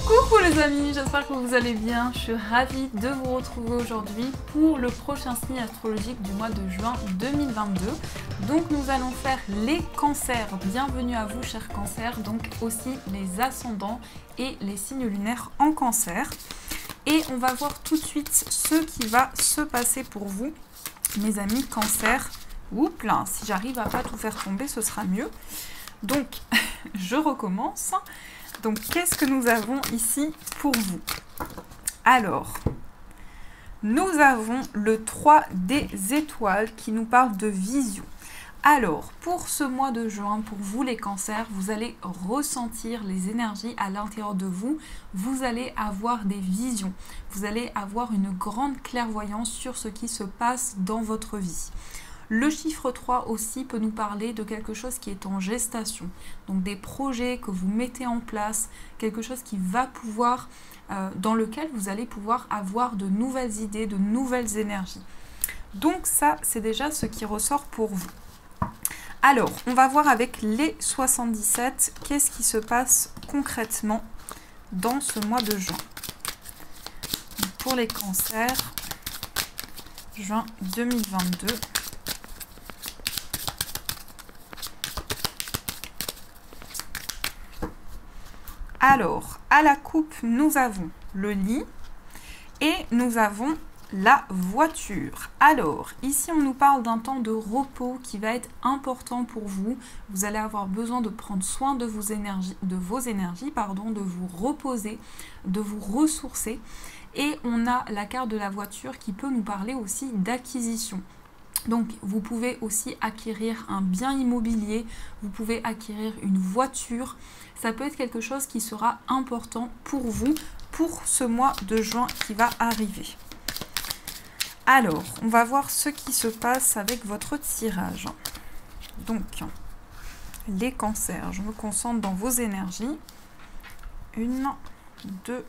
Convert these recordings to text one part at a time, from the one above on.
Coucou les amis, j'espère que vous allez bien. Je suis ravie de vous retrouver aujourd'hui pour le prochain signe astrologique du mois de juin 2022. Donc nous allons faire les cancers. Bienvenue à vous chers cancers, donc aussi les ascendants et les signes lunaires en cancer. Et on va voir tout de suite ce qui va se passer pour vous, mes amis cancer. Oups là, si j'arrive à pas tout faire tomber, ce sera mieux. Donc, je recommence. Donc, qu'est-ce que nous avons ici pour vous? Alors, nous avons le 3 des étoiles qui nous parle de vision. Alors, pour ce mois de juin, pour vous les cancers, vous allez ressentir les énergies à l'intérieur de vous. Vous allez avoir des visions. Vous allez avoir une grande clairvoyance sur ce qui se passe dans votre vie. Le chiffre 3 aussi peut nous parler de quelque chose qui est en gestation. Donc des projets que vous mettez en place, quelque chose qui va pouvoir, dans lequel vous allez pouvoir avoir de nouvelles idées, de nouvelles énergies. Donc ça, c'est déjà ce qui ressort pour vous. Alors, on va voir avec les 77, qu'est-ce qui se passe concrètement dans ce mois de juin. Donc, pour les cancers, juin 2022. Alors, à la coupe, nous avons le lit et nous avons la voiture. Alors, ici, on nous parle d'un temps de repos qui va être important pour vous. Vous allez avoir besoin de prendre soin de vos énergies, de vous reposer, de vous ressourcer. Et on a la carte de la voiture qui peut nous parler aussi d'acquisition. Donc, vous pouvez aussi acquérir un bien immobilier, vous pouvez acquérir une voiture. Ça peut être quelque chose qui sera important pour vous, pour ce mois de juin qui va arriver. Alors, on va voir ce qui se passe avec votre tirage. Donc, les cancers, je me concentre dans vos énergies. 1, 2,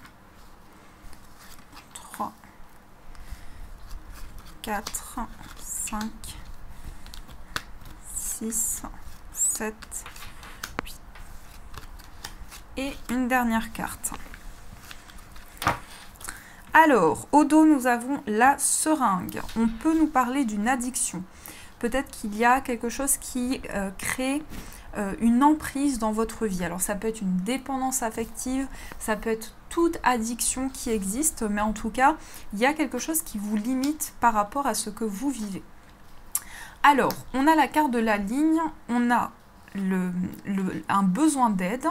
3, 4, 5, 6, 7, 8. Et une dernière carte. Alors, au dos, nous avons la seringue. On peut nous parler d'une addiction. Peut-être qu'il y a quelque chose qui crée une emprise dans votre vie. Alors, ça peut être une dépendance affective, ça peut être toute addiction qui existe, mais en tout cas, il y a quelque chose qui vous limite par rapport à ce que vous vivez. Alors, on a la carte de la ligne, on a un besoin d'aide,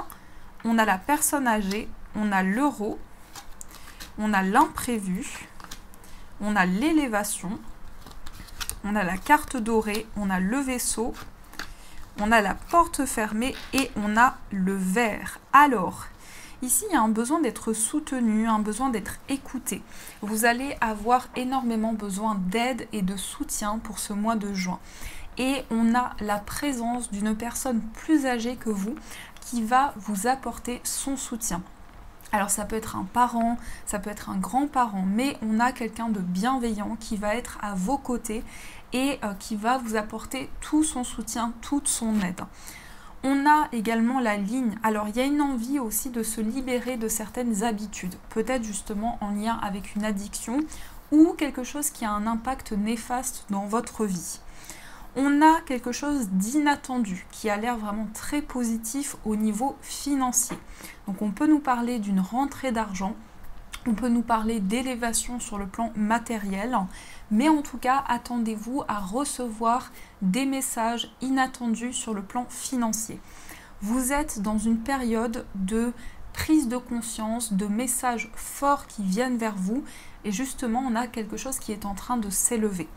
on a la personne âgée, on a l'euro, on a l'imprévu, on a l'élévation, on a la carte dorée, on a le vaisseau, on a la porte fermée et on a le verre. Alors, ici, il y a un besoin d'être soutenu, un besoin d'être écouté. Vous allez avoir énormément besoin d'aide et de soutien pour ce mois de juin. Et on a la présence d'une personne plus âgée que vous qui va vous apporter son soutien. Alors ça peut être un parent, ça peut être un grand-parent, mais on a quelqu'un de bienveillant qui va être à vos côtés et qui va vous apporter tout son soutien, toute son aide. On a également la ligne. Alors, il y a une envie aussi de se libérer de certaines habitudes, peut-être justement en lien avec une addiction ou quelque chose qui a un impact néfaste dans votre vie. On a quelque chose d'inattendu qui a l'air vraiment très positif au niveau financier. Donc, on peut nous parler d'une rentrée d'argent, on peut nous parler d'élévation sur le plan matériel, mais en tout cas, attendez-vous à recevoir des messages inattendus sur le plan financier. Vous êtes dans une période de prise de conscience, de messages forts qui viennent vers vous, et justement, on a quelque chose qui est en train de s'élever.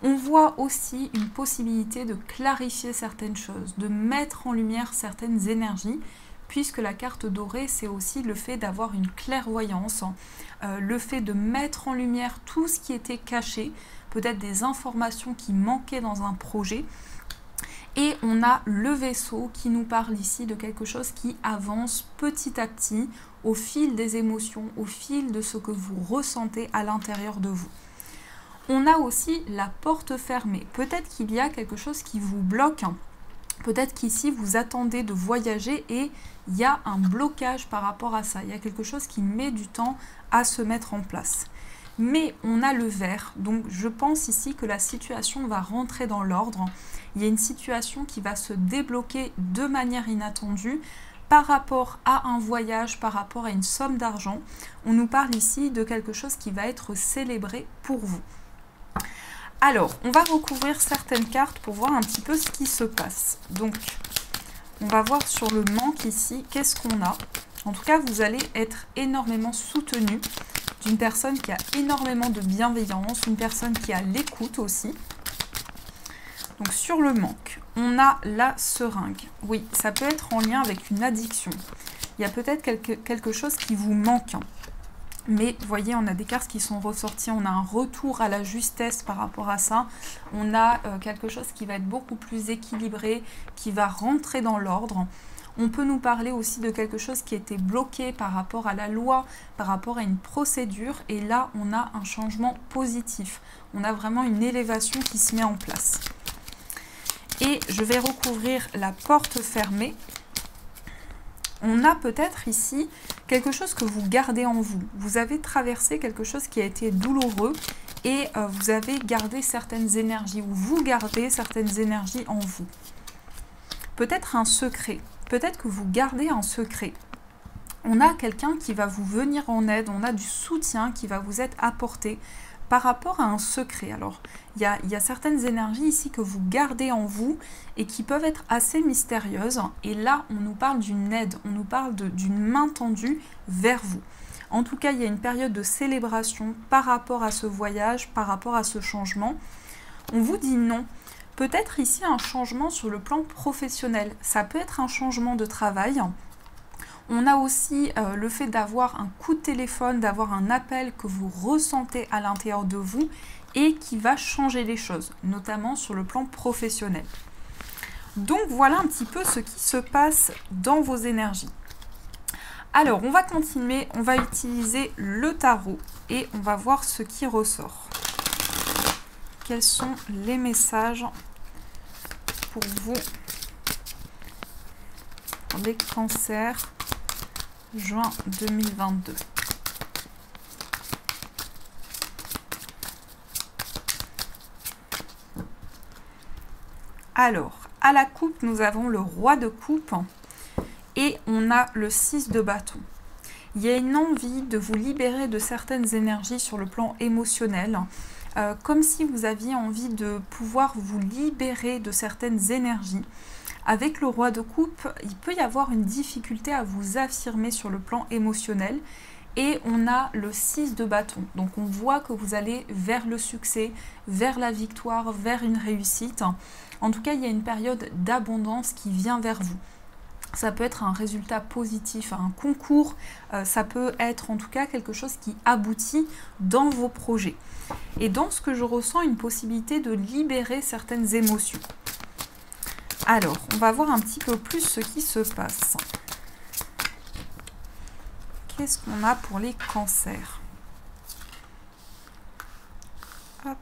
On voit aussi une possibilité de clarifier certaines choses, de mettre en lumière certaines énergies, puisque la carte dorée, c'est aussi le fait d'avoir une clairvoyance, le fait de mettre en lumière tout ce qui était caché, peut-être des informations qui manquaient dans un projet. Et on a le vaisseau qui nous parle ici de quelque chose qui avance petit à petit au fil des émotions, au fil de ce que vous ressentez à l'intérieur de vous. On a aussi la porte fermée. Peut-être qu'il y a quelque chose qui vous bloque Peut-être qu'ici, vous attendez de voyager et il y a un blocage par rapport à ça. Il y a quelque chose qui met du temps à se mettre en place. Mais on a le vert, donc je pense ici que la situation va rentrer dans l'ordre. Il y a une situation qui va se débloquer de manière inattendue par rapport à un voyage, par rapport à une somme d'argent. On nous parle ici de quelque chose qui va être célébré pour vous. Alors, on va recouvrir certaines cartes pour voir un petit peu ce qui se passe. Donc, on va voir sur le manque ici, qu'est-ce qu'on a. En tout cas, vous allez être énormément soutenu d'une personne qui a énormément de bienveillance, une personne qui a l'écoute aussi. Donc, sur le manque, on a la seringue. Oui, ça peut être en lien avec une addiction. Il y a peut-être quelque chose qui vous manque. Mais vous voyez, on a des cartes qui sont ressorties, on a un retour à la justesse par rapport à ça. On a quelque chose qui va être beaucoup plus équilibré, qui va rentrer dans l'ordre. On peut nous parler aussi de quelque chose qui était bloqué par rapport à la loi, par rapport à une procédure. Et là, on a un changement positif. On a vraiment une élévation qui se met en place. Et je vais recouvrir la porte fermée. On a peut-être ici quelque chose que vous gardez en vous. Vous avez traversé quelque chose qui a été douloureux et vous avez gardé certaines énergies, ou vous gardez certaines énergies en vous. Peut-être un secret. Peut-être que vous gardez un secret. On a quelqu'un qui va vous venir en aide, on a du soutien qui va vous être apporté par rapport à un secret. Alors, il y a certaines énergies ici que vous gardez en vous et qui peuvent être assez mystérieuses. Et là, on nous parle d'une aide, on nous parle d'une main tendue vers vous. En tout cas, il y a une période de célébration par rapport à ce voyage, par rapport à ce changement. On vous dit non. Peut-être ici un changement sur le plan professionnel. Ça peut être un changement de travail. On a aussi le fait d'avoir un coup de téléphone, d'avoir un appel que vous ressentez à l'intérieur de vous et qui va changer les choses, notamment sur le plan professionnel. Donc voilà un petit peu ce qui se passe dans vos énergies. Alors on va continuer, on va utiliser le tarot et on va voir ce qui ressort. Quels sont les messages pour vous, les cancers, juin 2022. Alors, à la coupe, nous avons le roi de coupe et on a le 6 de bâton. Il y a une envie de vous libérer de certaines énergies sur le plan émotionnel, comme si vous aviez envie de pouvoir vous libérer de certaines énergies. Avec le roi de coupe, il peut y avoir une difficulté à vous affirmer sur le plan émotionnel. Et on a le 6 de bâton. Donc on voit que vous allez vers le succès, vers la victoire, vers une réussite. En tout cas, il y a une période d'abondance qui vient vers vous. Ça peut être un résultat positif, un concours. Ça peut être en tout cas quelque chose qui aboutit dans vos projets. Et dans ce que je ressens, une possibilité de libérer certaines émotions. Alors, on va voir un petit peu plus ce qui se passe. Qu'est-ce qu'on a pour les cancers? Hop.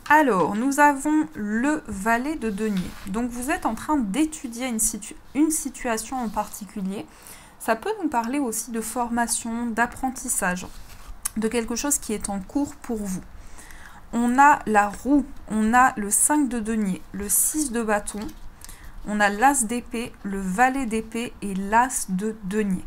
Alors, nous avons le valet de denier. Donc, vous êtes en train d'étudier une situation en particulier. Ça peut nous parler aussi de formation, d'apprentissage, de quelque chose qui est en cours pour vous. On a la roue, on a le 5 de denier, le 6 de bâton, on a l'as d'épée, le valet d'épée et l'as de denier.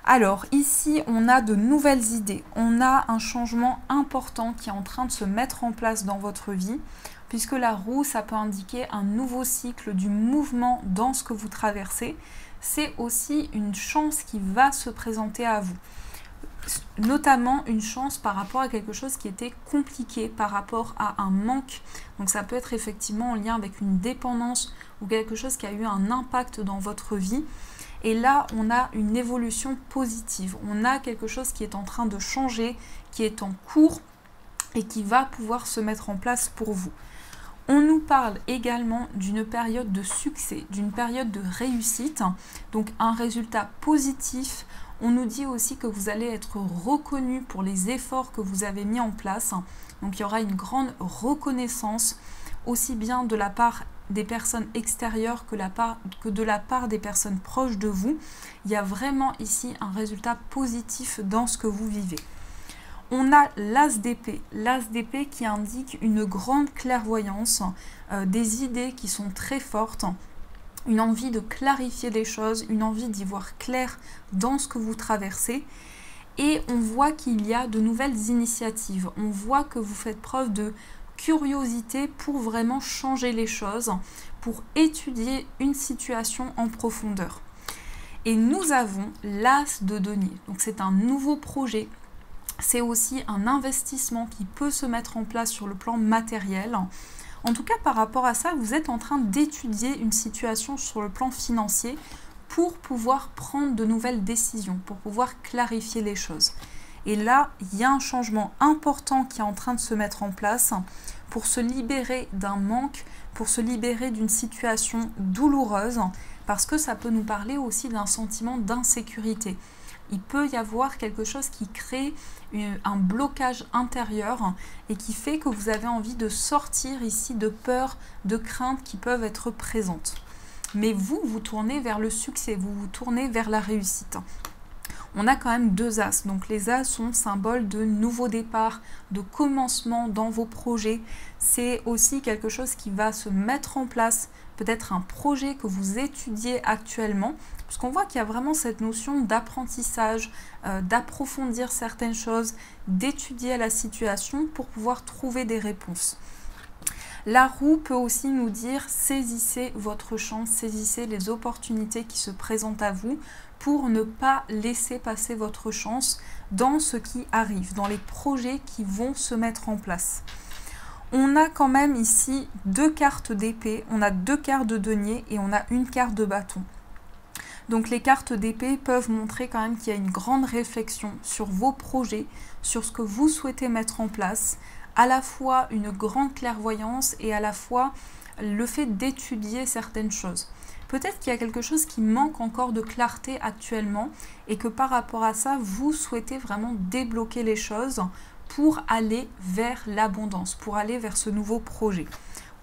Alors ici, on a de nouvelles idées, on a un changement important qui est en train de se mettre en place dans votre vie, puisque la roue, ça peut indiquer un nouveau cycle du mouvement dans ce que vous traversez. C'est aussi une chance qui va se présenter à vous. Notamment une chance par rapport à quelque chose qui était compliqué, par rapport à un manque. Donc ça peut être effectivement en lien avec une dépendance ou quelque chose qui a eu un impact dans votre vie. Et là, on a une évolution positive. On a quelque chose qui est en train de changer, qui est en cours et qui va pouvoir se mettre en place pour vous. On nous parle également d'une période de succès, d'une période de réussite, donc un résultat positif. On nous dit aussi que vous allez être reconnu pour les efforts que vous avez mis en place. Donc il y aura une grande reconnaissance, aussi bien de la part des personnes extérieures que de la part des personnes proches de vous. Il y a vraiment ici un résultat positif dans ce que vous vivez. On a l'as d'épée. L'as d'épée qui indique une grande clairvoyance, des idées qui sont très fortes, une envie de clarifier les choses, une envie d'y voir clair dans ce que vous traversez. Et on voit qu'il y a de nouvelles initiatives. On voit que vous faites preuve de curiosité pour vraiment changer les choses, pour étudier une situation en profondeur. Et nous avons l'as de denier. Donc c'est un nouveau projet. C'est aussi un investissement qui peut se mettre en place sur le plan matériel. En tout cas, par rapport à ça, vous êtes en train d'étudier une situation sur le plan financier pour pouvoir prendre de nouvelles décisions, pour pouvoir clarifier les choses. Et là, il y a un changement important qui est en train de se mettre en place pour se libérer d'un manque, pour se libérer d'une situation douloureuse, parce que ça peut nous parler aussi d'un sentiment d'insécurité. Il peut y avoir quelque chose qui crée un blocage intérieur et qui fait que vous avez envie de sortir ici de peurs, de craintes qui peuvent être présentes. Mais vous, vous tournez vers le succès, vous vous tournez vers la réussite. On a quand même deux as. Donc les as sont symboles de nouveau départ, de commencement dans vos projets. C'est aussi quelque chose qui va se mettre en place, peut-être un projet que vous étudiez actuellement, parce qu'on voit qu'il y a vraiment cette notion d'apprentissage, d'approfondir certaines choses, d'étudier la situation pour pouvoir trouver des réponses. La roue peut aussi nous dire saisissez votre chance, saisissez les opportunités qui se présentent à vous pour ne pas laisser passer votre chance dans ce qui arrive, dans les projets qui vont se mettre en place. On a quand même ici deux cartes d'épée, on a deux cartes de denier et on a une carte de bâton. Donc les cartes d'épée peuvent montrer quand même qu'il y a une grande réflexion sur vos projets, sur ce que vous souhaitez mettre en place, à la fois une grande clairvoyance et à la fois le fait d'étudier certaines choses. Peut-être qu'il y a quelque chose qui manque encore de clarté actuellement et que par rapport à ça, vous souhaitez vraiment débloquer les choses pour aller vers l'abondance, pour aller vers ce nouveau projet.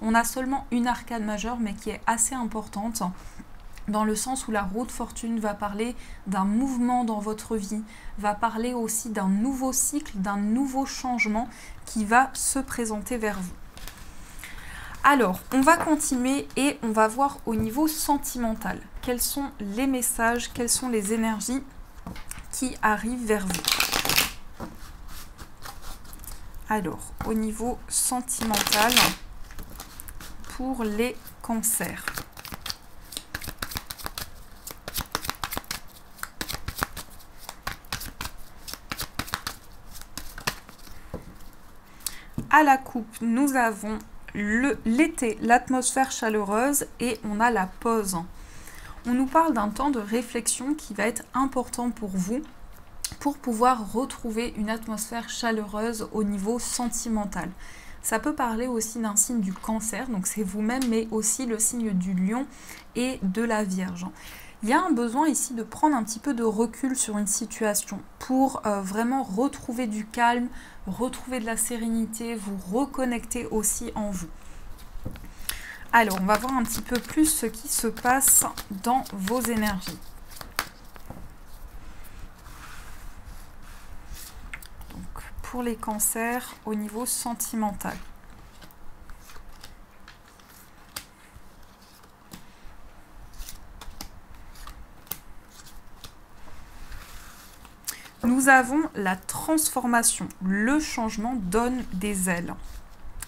On a seulement une arcane majeure mais qui est assez importante dans le sens où la roue de fortune va parler d'un mouvement dans votre vie, va parler aussi d'un nouveau cycle, d'un nouveau changement qui va se présenter vers vous. Alors, on va continuer et on va voir au niveau sentimental. Quels sont les messages, quelles sont les énergies qui arrivent vers vous. Alors, au niveau sentimental, pour les cancers. À la coupe, nous avons l'été, l'atmosphère chaleureuse et on a la pause. On nous parle d'un temps de réflexion qui va être important pour vous pour pouvoir retrouver une atmosphère chaleureuse au niveau sentimental. Ça peut parler aussi d'un signe du cancer, donc c'est vous-même, mais aussi le signe du lion et de la vierge. Il y a un besoin ici de prendre un petit peu de recul sur une situation pour vraiment retrouver du calme, retrouver de la sérénité, vous reconnecter aussi en vous. Alors, on va voir un petit peu plus ce qui se passe dans vos énergies. Donc, pour les cancers au niveau sentimental. Nous avons la transformation. Le changement donne des ailes.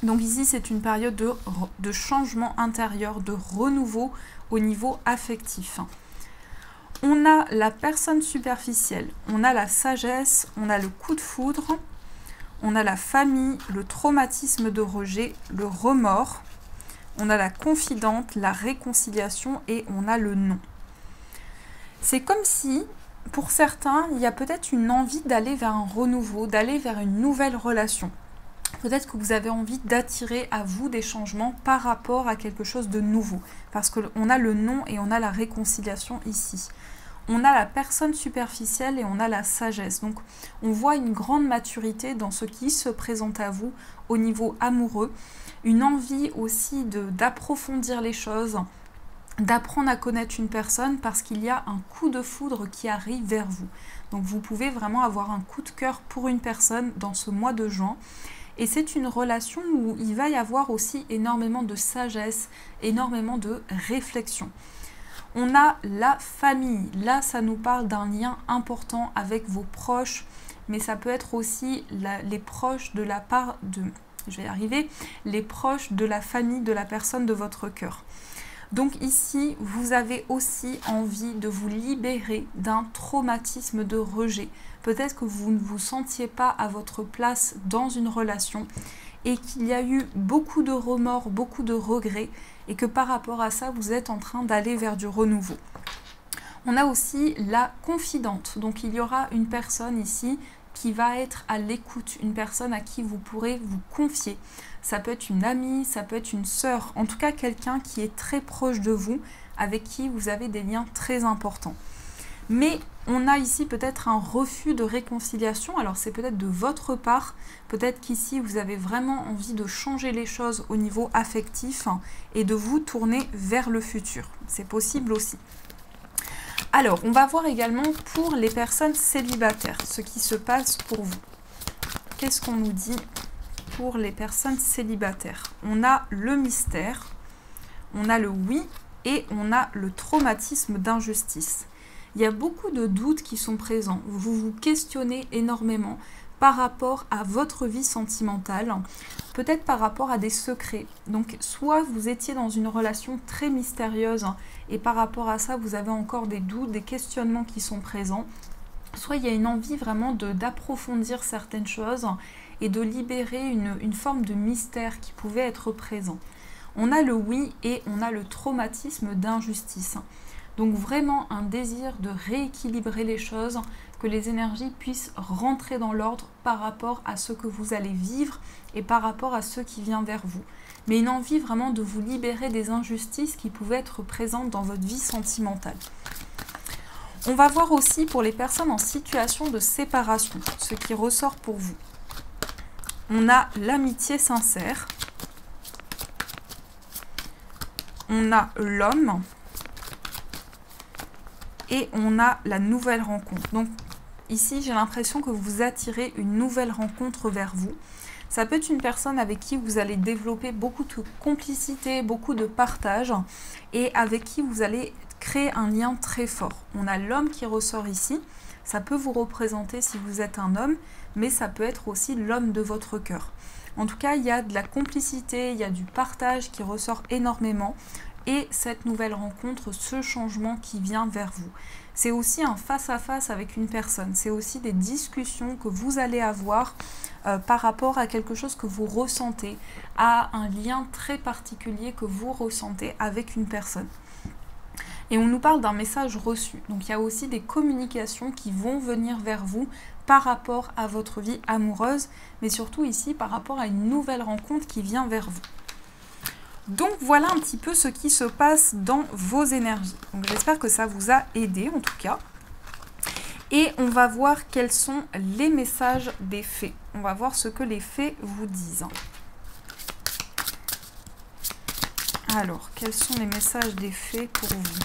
Donc ici, c'est une période de changement intérieur, de renouveau au niveau affectif. On a la personne superficielle, on a la sagesse, on a le coup de foudre, on a la famille, le traumatisme de rejet, le remords, on a la confidente, la réconciliation et on a le non. C'est comme si, pour certains, il y a peut-être une envie d'aller vers un renouveau, d'aller vers une nouvelle relation. Peut-être que vous avez envie d'attirer à vous des changements par rapport à quelque chose de nouveau. Parce qu'on a le non et on a la réconciliation ici. On a la personne superficielle et on a la sagesse. Donc on voit une grande maturité dans ce qui se présente à vous au niveau amoureux. Une envie aussi d'approfondir les choses, d'apprendre à connaître une personne parce qu'il y a un coup de foudre qui arrive vers vous. Donc vous pouvez vraiment avoir un coup de cœur pour une personne dans ce mois de juin. Et c'est une relation où il va y avoir aussi énormément de sagesse, énormément de réflexion. On a la famille. Là, ça nous parle d'un lien important avec vos proches, mais ça peut être aussi les proches de la part de... Je vais y arriver. Les proches de la famille de la personne de votre cœur. Donc ici, vous avez aussi envie de vous libérer d'un traumatisme de rejet. Peut-être que vous ne vous sentiez pas à votre place dans une relation et qu'il y a eu beaucoup de remords, beaucoup de regrets et que par rapport à ça, vous êtes en train d'aller vers du renouveau. On a aussi la confidente. Donc il y aura une personne ici qui va être à l'écoute, une personne à qui vous pourrez vous confier. Ça peut être une amie, ça peut être une sœur, en tout cas quelqu'un qui est très proche de vous, avec qui vous avez des liens très importants. Mais on a ici peut-être un refus de réconciliation, alors c'est peut-être de votre part, peut-être qu'ici vous avez vraiment envie de changer les choses au niveau affectif et de vous tourner vers le futur. C'est possible aussi. Alors, on va voir également pour les personnes célibataires, ce qui se passe pour vous. Qu'est-ce qu'on nous dit pour les personnes célibataires? On a le mystère, on a le oui et on a le traumatisme d'injustice. Il y a beaucoup de doutes qui sont présents. Vous vous questionnez énormément par rapport à votre vie sentimentale, peut-être par rapport à des secrets. Donc soit vous étiez dans une relation très mystérieuse et par rapport à ça vous avez encore des doutes, des questionnements qui sont présents, soit il y a une envie vraiment d'approfondir certaines choses et de libérer une forme de mystère qui pouvait être présent. On a le oui et on a le traumatisme d'injustice. Donc vraiment un désir de rééquilibrer les choses, que les énergies puissent rentrer dans l'ordre par rapport à ce que vous allez vivre et par rapport à ce qui vient vers vous. Mais une envie vraiment de vous libérer des injustices qui pouvaient être présentes dans votre vie sentimentale. On va voir aussi pour les personnes en situation de séparation, ce qui ressort pour vous. On a l'amitié sincère. On a l'homme. Et on a la nouvelle rencontre. Donc ici, j'ai l'impression que vous attirez une nouvelle rencontre vers vous. Ça peut être une personne avec qui vous allez développer beaucoup de complicité, beaucoup de partage et avec qui vous allez créer un lien très fort. On a l'homme qui ressort ici. Ça peut vous représenter si vous êtes un homme, mais ça peut être aussi l'homme de votre cœur. En tout cas, il y a de la complicité, il y a du partage qui ressort énormément. Et cette nouvelle rencontre, ce changement qui vient vers vous. C'est aussi un face-à-face avec une personne. C'est aussi des discussions que vous allez avoir par rapport à quelque chose que vous ressentez, à un lien très particulier que vous ressentez avec une personne. Et on nous parle d'un message reçu. Donc il y a aussi des communications qui vont venir vers vous par rapport à votre vie amoureuse, mais surtout ici par rapport à une nouvelle rencontre qui vient vers vous. Donc voilà un petit peu ce qui se passe dans vos énergies. Donc j'espère que ça vous a aidé en tout cas. Et on va voir quels sont les messages des fées. On va voir ce que les fées vous disent. Alors, quels sont les messages des fées pour vous ?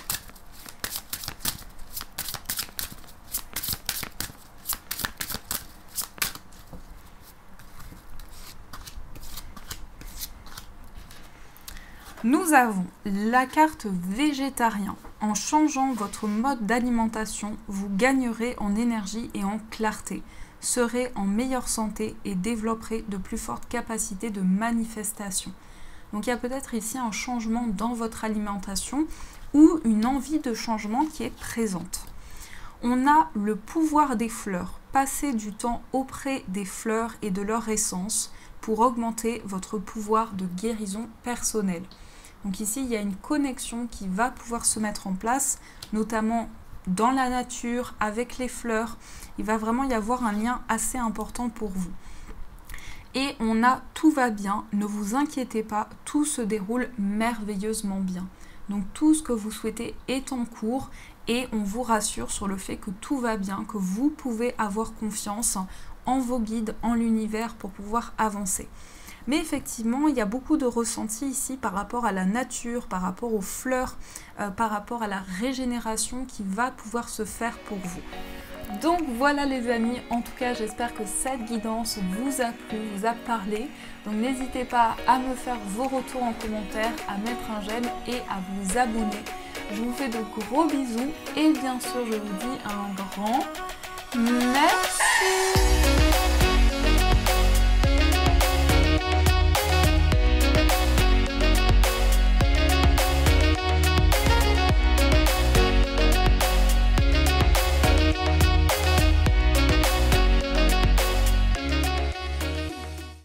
Nous avons la carte végétarien. En changeant votre mode d'alimentation, vous gagnerez en énergie et en clarté, serez en meilleure santé et développerez de plus fortes capacités de manifestation. Donc il y a peut-être ici un changement dans votre alimentation ou une envie de changement qui est présente. On a le pouvoir des fleurs. Passez du temps auprès des fleurs et de leur essence pour augmenter votre pouvoir de guérison personnelle. Donc ici, il y a une connexion qui va pouvoir se mettre en place, notamment dans la nature, avec les fleurs. Il va vraiment y avoir un lien assez important pour vous. Et on a tout va bien, ne vous inquiétez pas, tout se déroule merveilleusement bien. Donc tout ce que vous souhaitez est en cours et on vous rassure sur le fait que tout va bien, que vous pouvez avoir confiance en vos guides, en l'univers pour pouvoir avancer. Mais effectivement, il y a beaucoup de ressentis ici par rapport à la nature, par rapport aux fleurs, par rapport à la régénération qui va pouvoir se faire pour vous. Donc voilà les amis, en tout cas j'espère que cette guidance vous a plu, vous a parlé. Donc n'hésitez pas à me faire vos retours en commentaire, à mettre un j'aime et à vous abonner. Je vous fais de gros bisous et bien sûr je vous dis un grand merci.